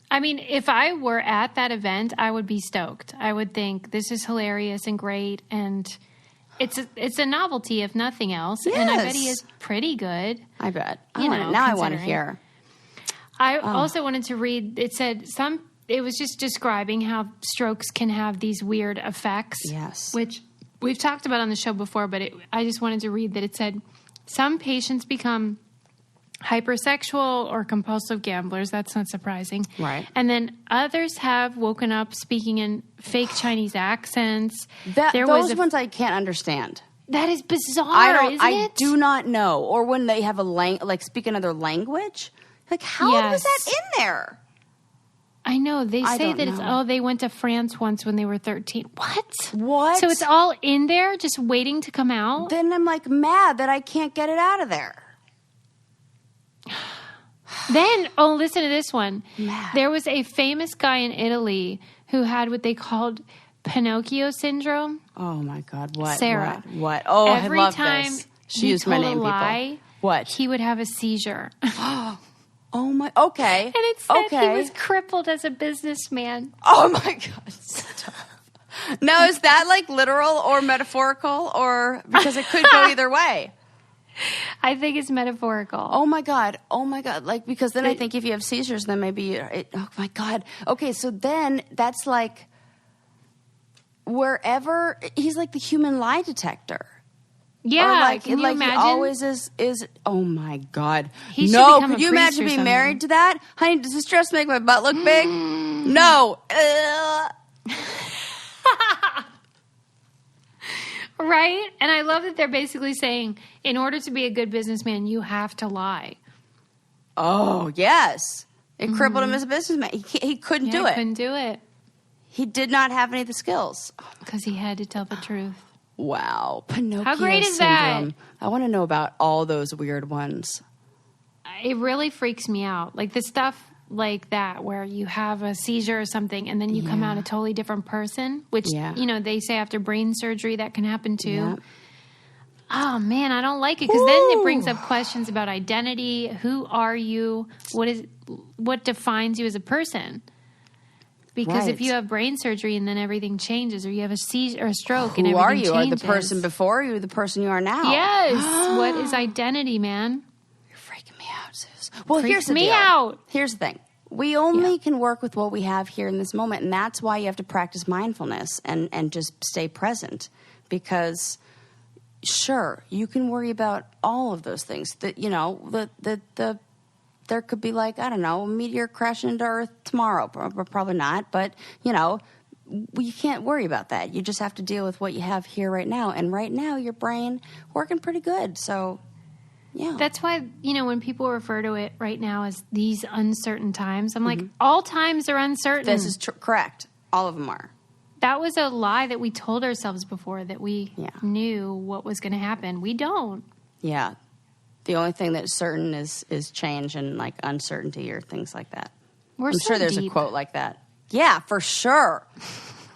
I mean, if I were at that event, I would be stoked. I would think this is hilarious and great, and it's a novelty if nothing else. Yes. And I bet he is pretty good. I bet. I want to hear. I also wanted to read. It said it was just describing how strokes can have these weird effects. Yes, which we've talked about on the show before, but I just wanted to read that it said some patients become hypersexual or compulsive gamblers. That's not surprising. Right. And then others have woken up speaking in fake Chinese accents. Those ones I can't understand. That is bizarre, isn't it? I do not know. Or when they have speak another language. Like, how was that in there? I know. They say that they went to France once when they were 13. What? So it's all in there just waiting to come out? Then I'm like mad that I can't get it out of there. Then, listen to this one. Mad. There was a famous guy in Italy who had what they called Pinocchio syndrome. Oh, my God. What? Sarah. What? Oh, every I love time this. She used my name, people. What? He would have a seizure. Oh, my. Okay. And it said he was crippled as a businessman. Oh, my God. Stop. Now, is that like literal or metaphorical? Or because it could go either way? I think it's metaphorical. Oh my God. Like, because then I think if you have seizures, then maybe oh my God. Okay. So then that's like wherever he's like the human lie detector. Yeah. Or like, can you imagine? He always is, oh my God. No. Could you imagine being married to that? Honey, does this dress make my butt look big? No. Right? And I love that they're basically saying, in order to be a good businessman, you have to lie. Oh, yes. It crippled him as a businessman. He couldn't do it. He couldn't do it. He did not have any of the skills. Because he had to tell the truth. Wow. Pinocchio How great is syndrome. that? I want to know about all those weird ones. It really freaks me out. Like the stuff like that where you have a seizure or something and then you come out a totally different person, which, they say after brain surgery that can happen too. Yeah. Oh, man, I don't like it because then it brings up questions about identity. Who are you? What defines you as a person? Because if you have brain surgery and then everything changes, or you have a seizure or a stroke and everything changes. Who are you? Are the person before you the person you are now? Yes. What is identity, man? You're freaking me out, Sus. Well, here's the deal. Out. Here's the thing. We only can work with what we have here in this moment, and that's why you have to practice mindfulness and just stay present. Because, sure, you can worry about all of those things. That there could be like, I don't know, a meteor crashing into Earth tomorrow. Probably not, but you can't worry about that. You just have to deal with what you have here right now. And right now, your brain working pretty good. So. Yeah. That's why, when people refer to it right now as these uncertain times, I'm like, all times are uncertain. This is correct. All of them are. That was a lie that we told ourselves before, that we knew what was going to happen. We don't. Yeah. The only thing that's certain is change and like uncertainty or things like that. I'm sure there's a quote like that. Yeah, for sure.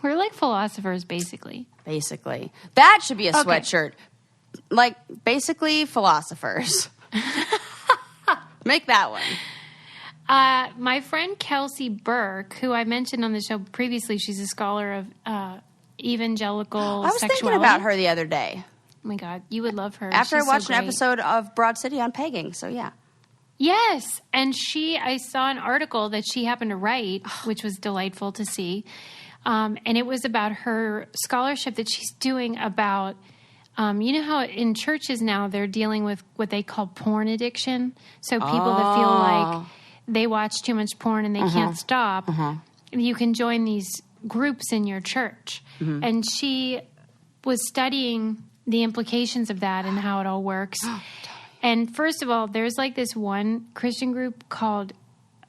We're like philosophers, basically. Basically. That should be a sweatshirt. Like, basically, philosophers. Make that one. My friend Kelsey Burke, who I mentioned on the show previously, she's a scholar of evangelical sexuality. I was thinking about her the other day. Oh, my God. You would love her. After I watched an episode of Broad City on pegging, so yeah. Yes. And I saw an article that she happened to write, which was delightful to see. And it was about her scholarship that she's doing about... you know how in churches now they're dealing with what they call porn addiction? So people that feel like they watch too much porn and they can't stop, you can join these groups in your church. And she was studying the implications of that and how it all works. And first of all, there's like this one Christian group called...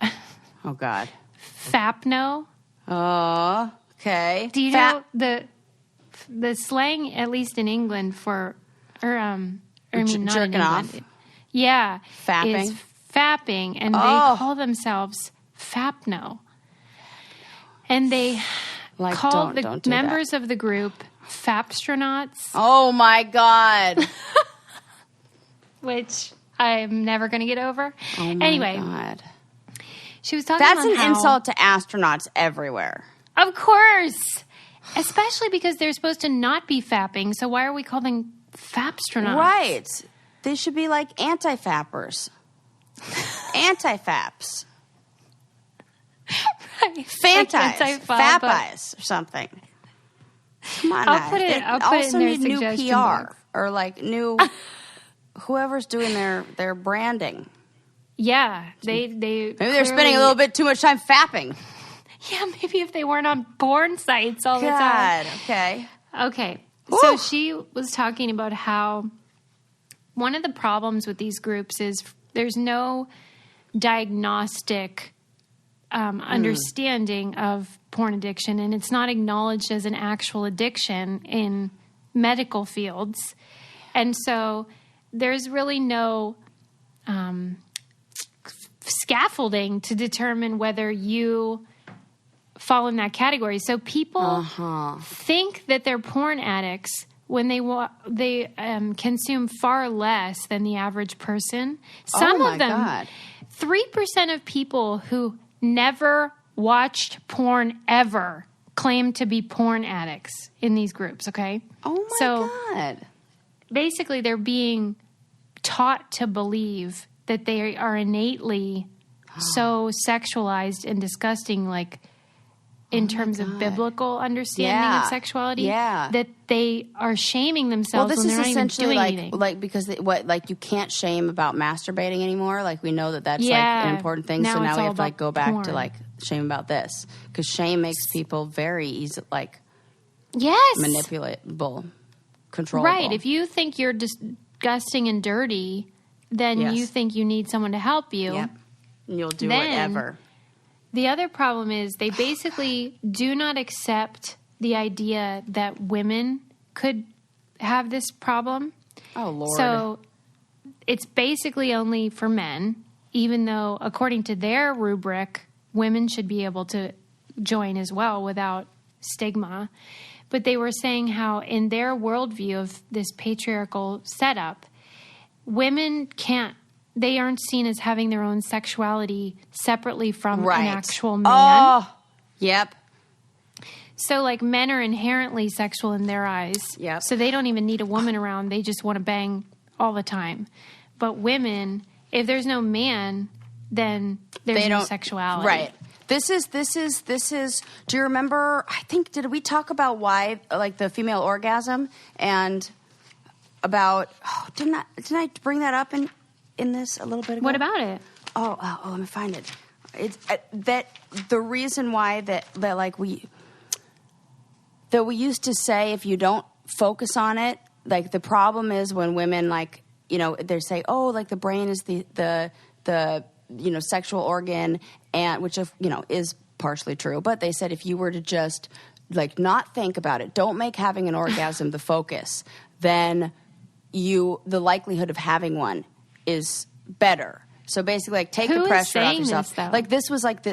oh, God. FAPNO. Oh, okay. Do you know the slang, at least in England, not in England. Off. Yeah. Fapping. Is fapping, and they call themselves FAPNO. And they call the members of the group Fapstronauts. Oh, my God. Which I'm never going to get over. Oh, my anyway, God. She was talking about That's an insult to astronauts everywhere. Of course. Especially because they're supposed to not be fapping, so why are we calling fapstronauts? Right. They should be like anti-fappers. Anti-faps. Right. Fanties. Like Fappies or something. Come on, I'll put it in their need new PR box. or like new whoever's doing their branding. Yeah, maybe they're spending a little bit too much time fapping. Yeah, maybe if they weren't on porn sites all the time. Okay. Woo. So she was talking about how one of the problems with these groups is there's no diagnostic understanding of porn addiction, and it's not acknowledged as an actual addiction in medical fields. And so there's really no scaffolding to determine whether you fall in that category. So people think that they're porn addicts when they consume far less than the average person. Some of them, 3% of people who never watched porn ever claim to be porn addicts in these groups, okay? Oh, my God. Basically, they're being taught to believe that they are innately so sexualized and disgusting, like, in terms of biblical understanding of sexuality, that they are shaming themselves when they're not even doing anything. Like because you can't shame about masturbating anymore. Like we know that's like an important thing. So now we have to like go back to like shame about this because shame makes people very easy, like manipulatable, controllable. Right. If you think you're disgusting and dirty, then you think you need someone to help you. Yep. And you'll do whatever. The other problem is they basically do not accept the idea that women could have this problem. Oh, Lord. So it's basically only for men, even though, according to their rubric, women should be able to join as well without stigma. But they were saying how in their worldview of this patriarchal setup, women they aren't seen as having their own sexuality separately from an actual man. Oh, yep. So, like, men are inherently sexual in their eyes. Yep. So they don't even need a woman around. They just want to bang all the time. But women, if there's no man, then there's no sexuality. Right. This is, do you remember, did we talk about why, like, the female orgasm and about, didn't I bring that up in this a little bit ago? What about it? Oh, let me find it. It's that the reason why that we used to say if you don't focus on it, like, the problem is when women, like, you know, they say, oh, like, the brain is the you know, sexual organ, and which, you know, is partially true. But they said if you were to just, like, not think about it, don't make having an orgasm the focus, then the likelihood of having one is better. So basically, like, take the pressure off yourself. Like, this was like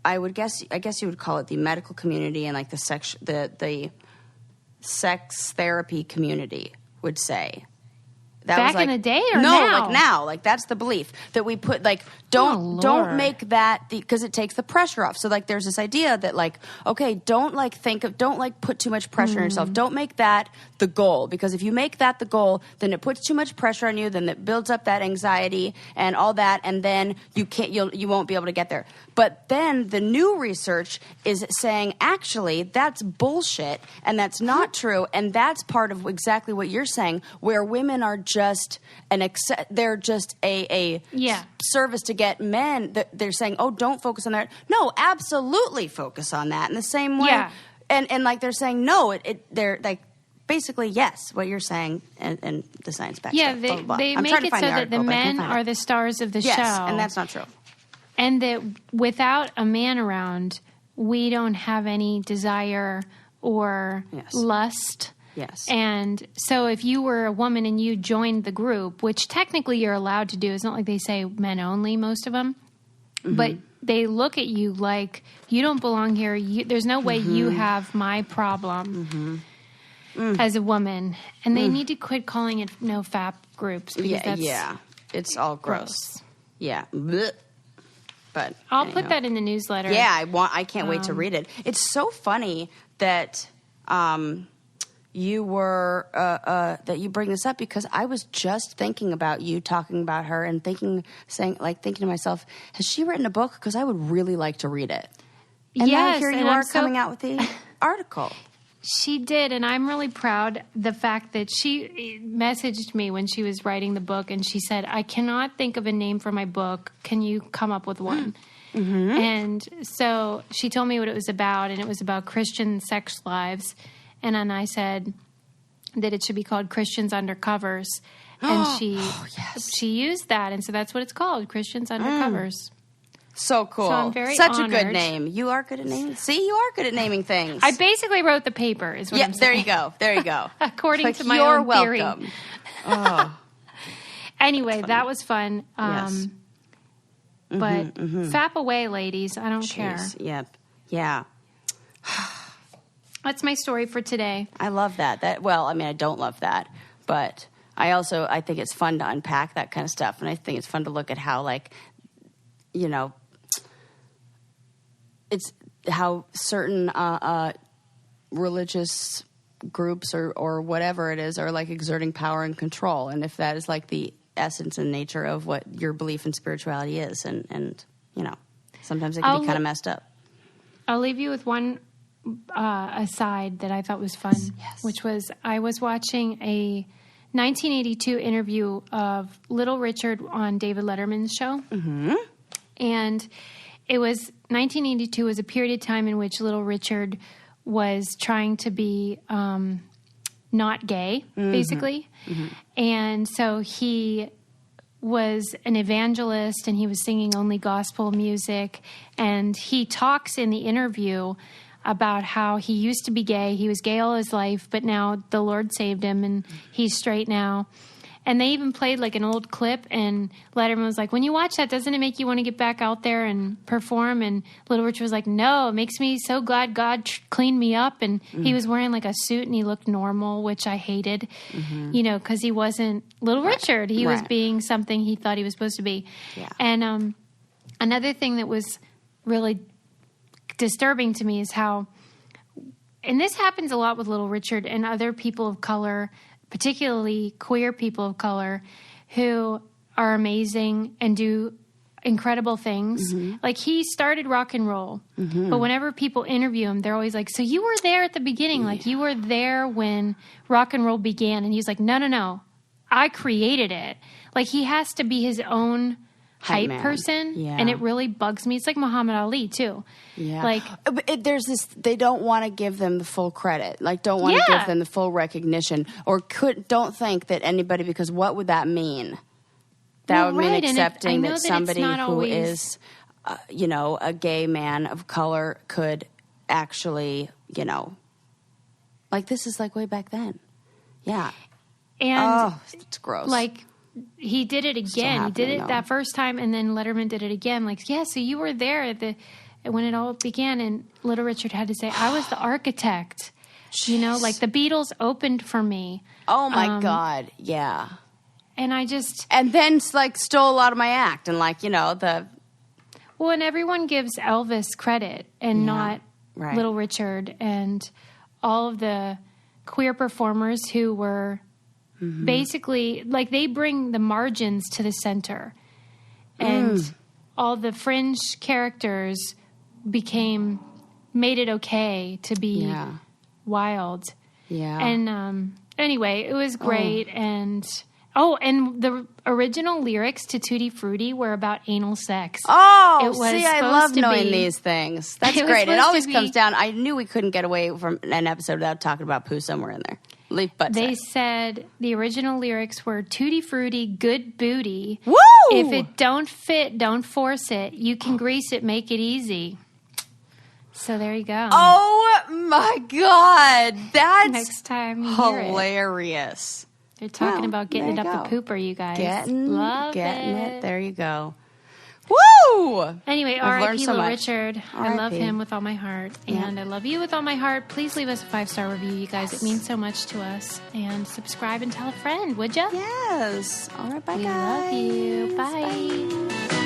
I guess you would call it the medical community and, like, the sex therapy community would say. That back was like, in the day or no, now? like now, like that's the belief that we put, like, don't make that because it takes the pressure off. So, like, there's this idea that, like, okay, don't put too much pressure on yourself. Don't make that the goal, because if you make that the goal, then it puts too much pressure on you, then it builds up that anxiety and all that, and then you won't be able to get there. But then the new research is saying, actually, that's bullshit, and that's not true, and that's part of exactly what you're saying, where women are just they're just a service to get men. They're saying, oh, don't focus on that. No, absolutely focus on that in the same way. Yeah. And like, they're saying, no, they're like, basically, yes, what you're saying, and the science backs yeah, up. Blah, blah, blah. they make it so that the men are the stars of the show. Yes, and that's not true. And that without a man around, we don't have any desire or lust. Yes. And so if you were a woman and you joined the group, which technically you're allowed to do, it's not like they say men only, most of them, but they look at you like you don't belong here. There's no way you have my problem as a woman. And they need to quit calling it no fap groups, because it's all gross. Yeah. Blech. But I'll put that in the newsletter. Yeah, I can't wait to read it. It's so funny that you were that you bring this up, because I was just thinking about you talking about her and thinking to myself, has she written a book? Because I would really like to read it. And yes, now here you are coming out with the article. She did, and I'm really proud the fact that she messaged me when she was writing the book, and she said, I cannot think of a name for my book. Can you come up with one? And so she told me what it was about, and it was about Christian sex lives. And then I said that it should be called Christians Under Covers. And she used that, and so that's what it's called, Christians Under Covers. So cool. So I'm very Such honored. a good name. You are good at naming. See, you are good at naming things. I basically wrote the paper, is what I'm saying. There you go. According to my own theory. You're welcome. Anyway, that was fun. Yes. But fap away, ladies. I don't care. Yep. Yeah. That's my story for today. I love that. I don't love that, but I think it's fun to unpack that kind of stuff, and I think it's fun to look at how, like, you know, it's how certain religious groups or whatever it is are, like, exerting power and control, and if that is, like, the essence and nature of what your belief in spirituality is, and you know, sometimes it can be kind of messed up. I'll leave you with one aside that I thought was fun, which was I was watching a 1982 interview of Little Richard on David Letterman's show. And it was 1982 was a period of time in which Little Richard was trying to be not gay, basically. And so he was an evangelist, and he was singing only gospel music. And he talks in the interview about how he used to be gay. He was gay all his life, but now the Lord saved him, and he's straight now. And they even played, like, an old clip, and Letterman was like, when you watch that, doesn't it make you want to get back out there and perform? And Little Richard was like, no, it makes me so glad God cleaned me up. And he was wearing, like, a suit, and he looked normal, which I hated, you know, because he wasn't Little Richard. He was being something he thought he was supposed to be. Yeah. And another thing that was really disturbing to me is how, and this happens a lot with Little Richard and other people of color, particularly queer people of color, who are amazing and do incredible things. Like, he started rock and roll, but whenever people interview him, they're always like, so you were there at the beginning, like you were there when rock and roll began. And he's like, no, I created it. Like, he has to be his own hype person, and it really bugs me. It's like Muhammad Ali too. Like, there's this, they don't want to give them the full credit, like don't want to give them the full recognition, or don't think that anybody, because what would that mean? That would mean accepting that somebody who is, a gay man of color could actually, like, this is like way back then. Yeah. And it's gross. Like, he did it again. He did it that first time, and then Letterman did it again. Like, so you were there when it all began, and Little Richard had to say, I was the architect. Jeez. Like, the Beatles opened for me. Oh, my God. Yeah. And and then, like, stole a lot of my act, and, like, Well, and everyone gives Elvis credit, and not Little Richard, and all of the queer performers who were basically, like, they bring the margins to the center, and all the fringe characters made it okay to be wild. Yeah. And anyway, it was great, and the original lyrics to Tutti Frutti were about anal sex. I love knowing these things. That's great. It always comes down. I knew we couldn't get away from an episode without talking about poo somewhere in there. They said the original lyrics were Tutti Frutti, good booty. Woo! If it don't fit, don't force it. You can grease it, make it easy. So there you go. Oh my God, that's next time you hilarious. They're talking about getting it up the pooper, you guys. Getting it. There you go. Woo! Anyway, R.I.P. Little Richard. I love him with all my heart. And I love you with all my heart. Please leave us a 5-star review, you guys. It means so much to us. And subscribe and tell a friend, would you? Yes. All right, bye, guys. We love you. Bye.